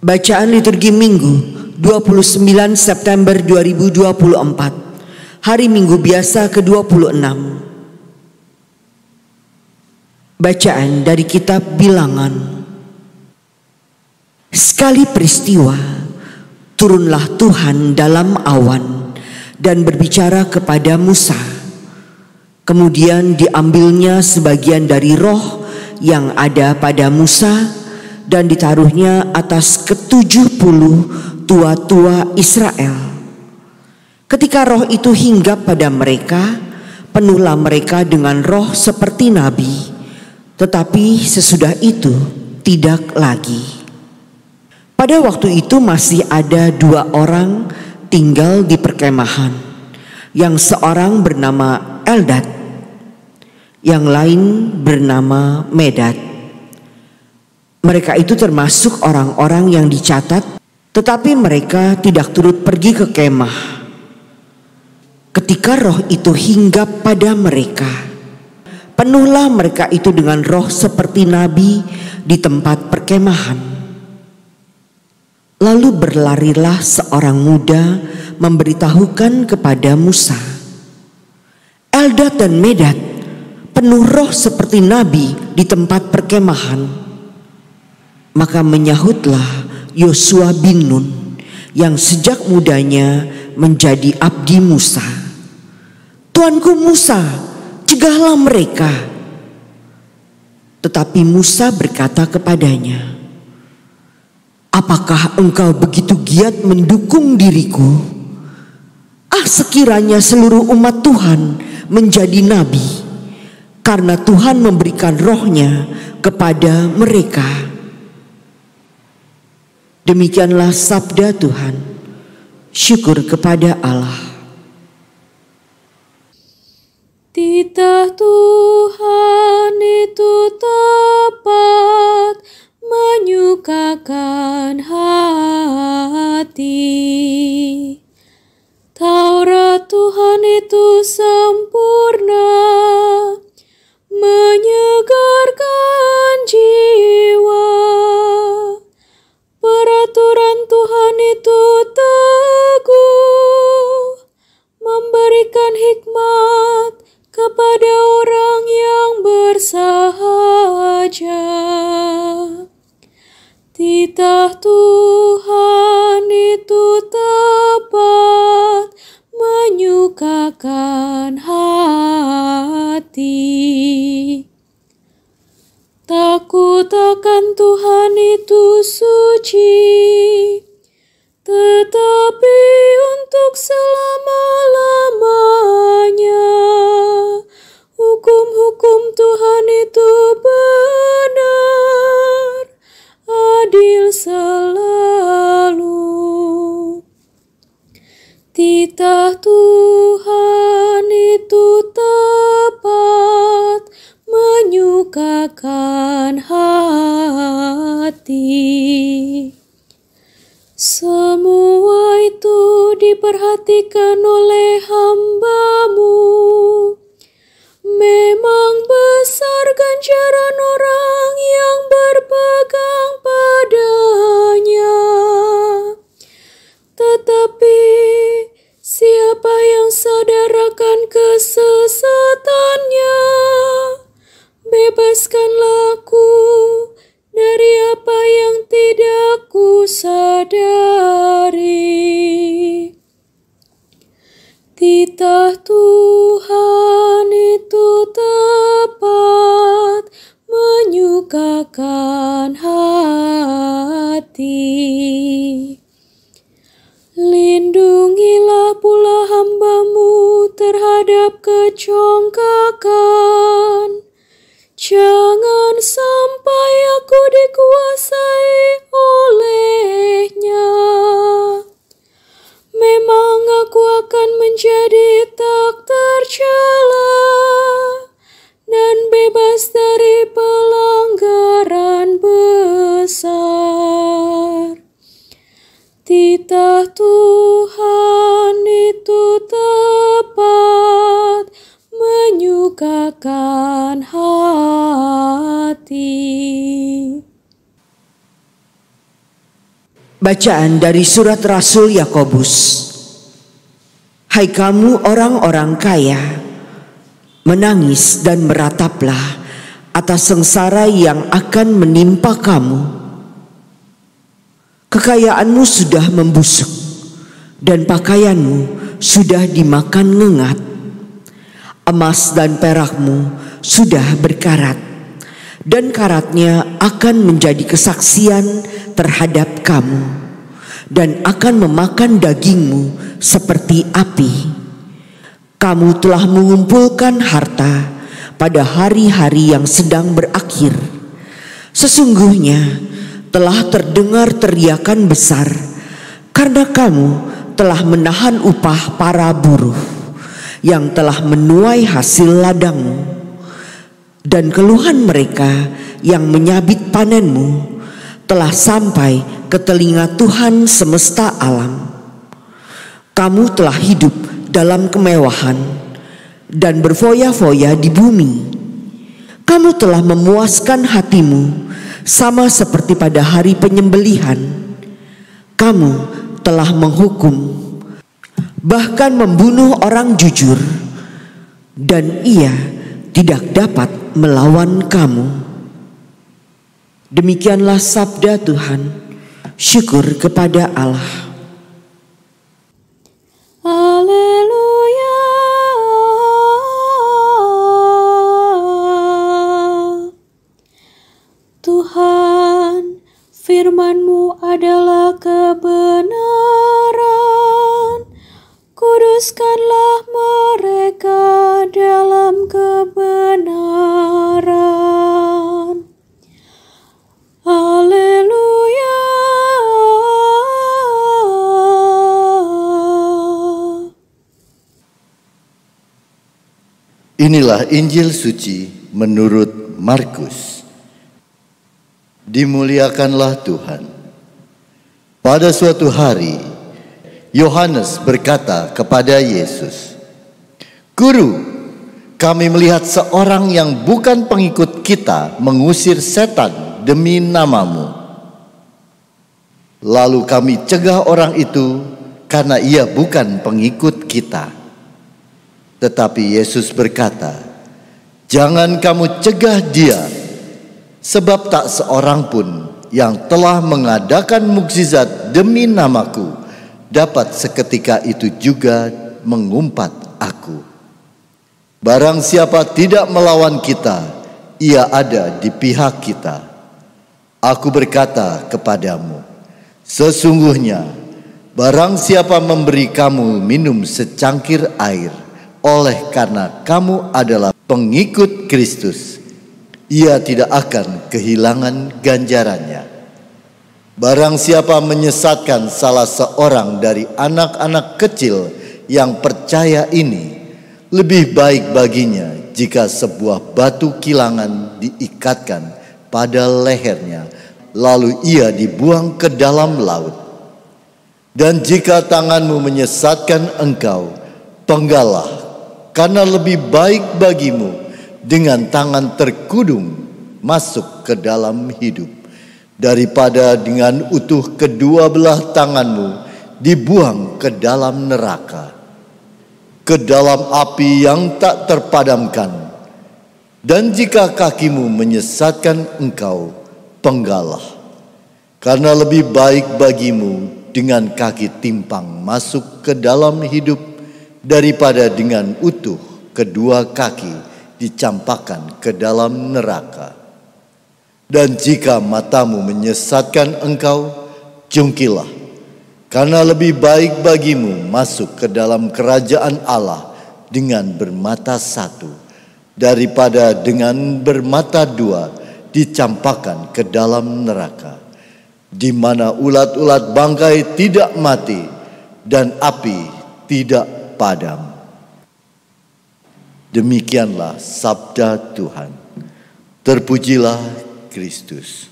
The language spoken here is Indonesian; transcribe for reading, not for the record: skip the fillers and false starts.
Bacaan liturgi Minggu 29 September 2024, hari Minggu biasa ke-26. Bacaan dari kitab Bilangan. Sekali peristiwa, turunlah Tuhan dalam awan dan berbicara kepada Musa. Kemudian diambilnya sebagian dari roh yang ada pada Musa dan ditaruhnya atas ke-70 tua-tua Israel. Ketika roh itu hinggap pada mereka, penuhlah mereka dengan roh seperti nabi, tetapi sesudah itu tidak lagi. Pada waktu itu masih ada 2 orang tinggal di perkemahan, yang seorang bernama Eldad, yang lain bernama Medad. Mereka itu termasuk orang-orang yang dicatat, tetapi mereka tidak turut pergi ke kemah. Ketika roh itu hinggap pada mereka, penuhlah mereka itu dengan roh seperti nabi di tempat perkemahan. Lalu berlarilah seorang muda memberitahukan kepada Musa, Eldad dan Medad penuh roh seperti nabi di tempat perkemahan. Maka menyahutlah Yosua bin Nun yang sejak mudanya menjadi abdi Musa, Tuanku Musa, cegahlah mereka. Tetapi Musa berkata kepadanya, apakah engkau begitu giat mendukung diriku? Sekiranya seluruh umat Tuhan menjadi nabi, karena Tuhan memberikan rohnya kepada mereka. Demikianlah sabda Tuhan. Syukur kepada Allah. Titah Tuhan itu tepat, menyukakan hati. Taurat Tuhan itu sempurna, menyegarkan jiwa. Peraturan Tuhan itu teguh, memberikan hikmat kepada orang yang bersahaja. Titah Tuhan itu tepat, menyukakan hati. Takut akan Tuhan itu suci, tetapi untuk selama-lamanya. Hukum-hukum Tuhan itu benar, adil selalu. Titah Tuhan itu tepat, menyukakan hati. Semua itu diperhatikan oleh hamba-Mu. Memang besar ganjaran orang yang berpegang padanya. Tetapi siapa yang sadar akan kesesatannya, bebaskanlah aku dari apa yang tidak kusadari. Titah Tuhan itu tepat, menyukakan hati. Lindungilah pula hamba-Mu terhadap kecongkakan. Jangan sampai aku dikuasai olehnya. Memang aku akan menjadi tak tercela dan bebas dari pelanggaran besar. Titah Tuhan itu tepat, menyukakan hati. Bacaan dari surat Rasul Yakobus. Hai kamu orang-orang kaya, menangis dan merataplah atas sengsara yang akan menimpa kamu. Kekayaanmu sudah membusuk dan pakaianmu sudah dimakan ngengat. Emas dan perakmu sudah berkarat, dan karatnya akan menjadi kesaksian terhadap kamu, dan akan memakan dagingmu seperti api. Kamu telah mengumpulkan harta pada hari-hari yang sedang berakhir. Sesungguhnya telah terdengar teriakan besar, karena kamu telah menahan upah para buruh yang telah menuai hasil ladangmu. Dan keluhan mereka yang menyabit panenmu telah sampai ke telinga Tuhan semesta alam. Kamu telah hidup dalam kemewahan dan berfoya-foya di bumi. Kamu telah memuaskan hatimu sama seperti pada hari penyembelihan. Kamu telah menghukum, bahkan membunuh orang jujur, dan ia tidak dapat melawan kamu. Demikianlah sabda Tuhan. Syukur kepada Allah. Haleluya. Tuhan, firman-Mu adalah kebenaran. Kuduskanlah mereka dalam kebenaran. Haleluya. Inilah Injil suci menurut Markus. Dimuliakanlah Tuhan. Pada suatu hari, Yohanes berkata kepada Yesus, "Guru, kami melihat seorang yang bukan pengikut kita mengusir setan demi nama-Mu. Lalu kami cegah orang itu karena ia bukan pengikut kita." Tetapi Yesus berkata, "Jangan kamu cegah dia, sebab tak seorang pun yang telah mengadakan mukjizat demi nama-Ku dapat seketika itu juga mengumpat Aku. Barang siapa tidak melawan kita, ia ada di pihak kita. Aku berkata kepadamu, sesungguhnya barang siapa memberi kamu minum secangkir air oleh karena kamu adalah pengikut Kristus, ia tidak akan kehilangan ganjarannya. Barang siapa menyesatkan salah seorang dari anak-anak kecil yang percaya ini, lebih baik baginya jika sebuah batu kilangan diikatkan pada lehernya, lalu ia dibuang ke dalam laut. Dan jika tanganmu menyesatkan engkau, penggalah, karena lebih baik bagimu dengan tangan terkudung masuk ke dalam hidup, daripada dengan utuh kedua belah tanganmu dibuang ke dalam neraka, ke dalam api yang tak terpadamkan. Dan jika kakimu menyesatkan engkau, penggalah, karena lebih baik bagimu dengan kaki timpang masuk ke dalam hidup, daripada dengan utuh kedua kaki dicampakkan ke dalam neraka. Dan jika matamu menyesatkan engkau, jungkilah, karena lebih baik bagimu masuk ke dalam kerajaan Allah dengan bermata satu, daripada dengan bermata dua dicampakkan ke dalam neraka, di mana ulat-ulat bangkai tidak mati dan api tidak padam. Demikianlah sabda Tuhan. Terpujilah Kristus.